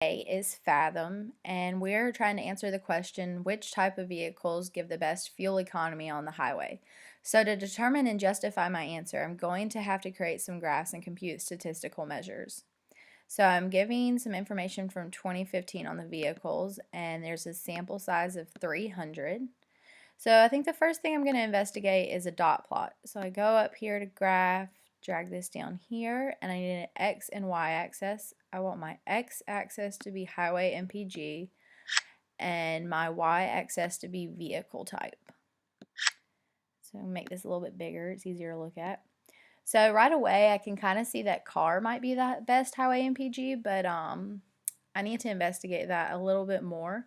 Is Fathom, and we're trying to answer the question, which type of vehicles give the best fuel economy on the highway? So to determine and justify my answer, I'm going to have to create some graphs and compute statistical measures. So I'm giving some information from 2015 on the vehicles, and there's a sample size of 300. So I think the first thing I'm going to investigate is a dot plot. So I go up here to graph, drag this down here, and I need an X and Y axis. I want my X axis to be highway MPG and my Y axis to be vehicle type. So I'll make this a little bit bigger, it's easier to look at. So right away I can kind of see that car might be the best highway MPG, but I need to investigate that a little bit more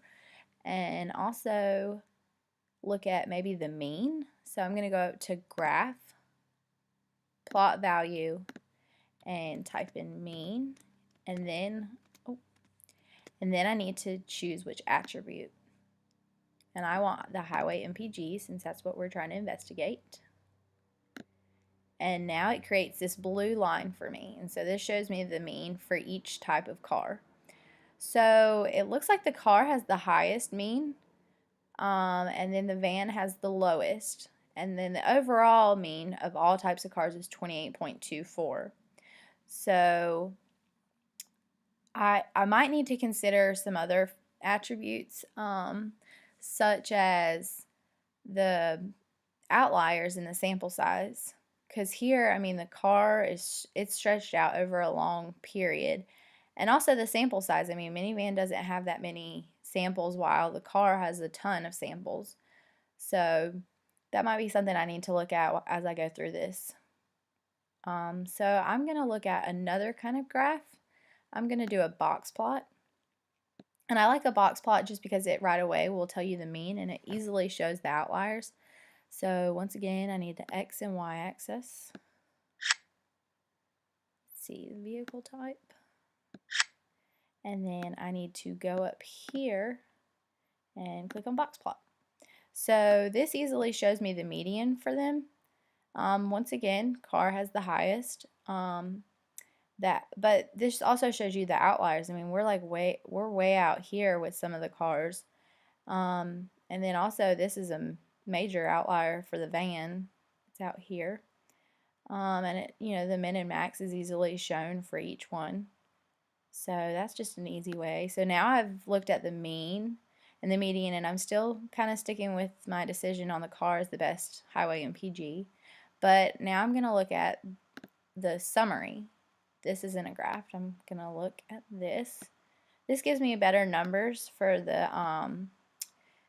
and also look at maybe the mean. So I'm going to go up to graph, plot value, and type in mean, and then I need to choose which attribute. And I want the highway MPG since that's what we're trying to investigate. And now it creates this blue line for me. And so this shows me the mean for each type of car. So it looks like the car has the highest mean, and then the van has the lowest. And then the overall mean of all types of cars is 28.24. So I might need to consider some other attributes, such as the outliers in the sample size. Because here, I mean, the car it's stretched out over a long period. And also the sample size. I mean, minivan doesn't have that many samples while the car has a ton of samples. So that might be something I need to look at as I go through this. So I'm going to look at another kind of graph. I'm going to do a box plot. And I like a box plot just because it right away will tell you the mean and it easily shows the outliers. So once again, I need the X and Y axis. Let's see, the vehicle type. And then I need to go up here and click on box plot. So this easily shows me the median for them. Once again, car has the highest. But this also shows you the outliers. I mean, we're way out here with some of the cars. And then also this is a major outlier for the van. It's out here. And it, the min and max is easily shown for each one. So that's just an easy way. So now I've looked at the mean and the median, and I'm still kind of sticking with my decision on the car as the best highway MPG. But now I'm going to look at the summary. This isn't a graph. I'm going to look at this. This gives me better numbers for the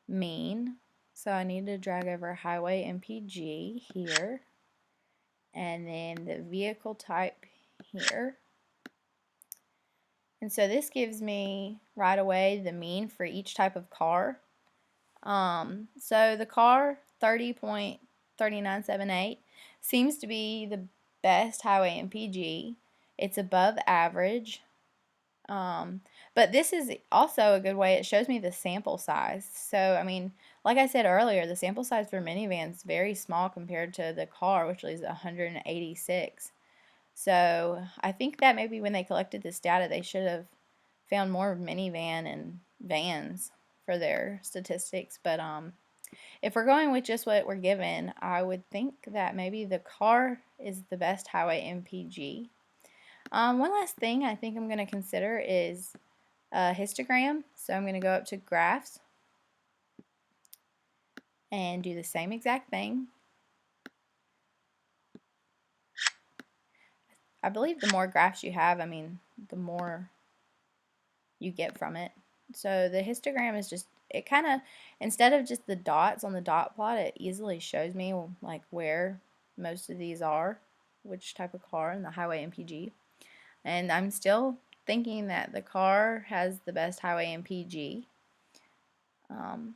mean. So I need to drag over highway MPG here. And then the vehicle type here. And so this gives me right away the mean for each type of car. So the car 30.3978 seems to be the best highway MPG. It's above average. But this is also a good way. It shows me the sample size. So, I mean, like I said earlier, the sample size for minivans is very small compared to the car, which is 186. So I think that maybe when they collected this data, they should have found more minivan and vans for their statistics. But if we're going with just what we're given, I would think that maybe the car is the best highway MPG. One last thing I think I'm going to consider is a histogram. So I'm going to go up to graphs and do the same exact thing. I believe the more graphs you have, I mean, the more you get from it. So the histogram is just, it kind of, instead of just the dots on the dot plot, it easily shows me like where most of these are, which type of car, and the highway MPG. And I'm still thinking that the car has the best highway MPG. And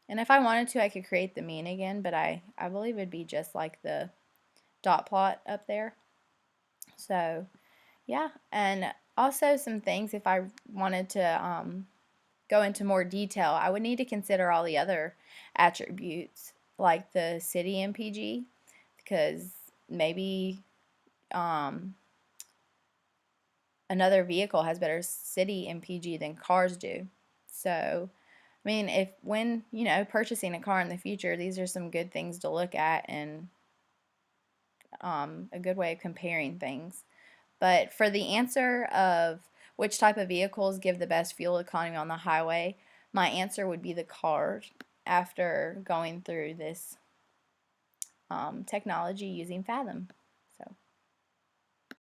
if I wanted to, I could create the mean again, but I believe it'd be just like the dot plot up there. So yeah, and also some things if I wanted to go into more detail, I would need to consider all the other attributes like the city MPG, because maybe another vehicle has better city MPG than cars do. So, I mean, if when, purchasing a car in the future, these are some good things to look at and a good way of comparing things. But for the answer of which type of vehicles give the best fuel economy on the highway, my answer would be the cars after going through this technology using Fathom.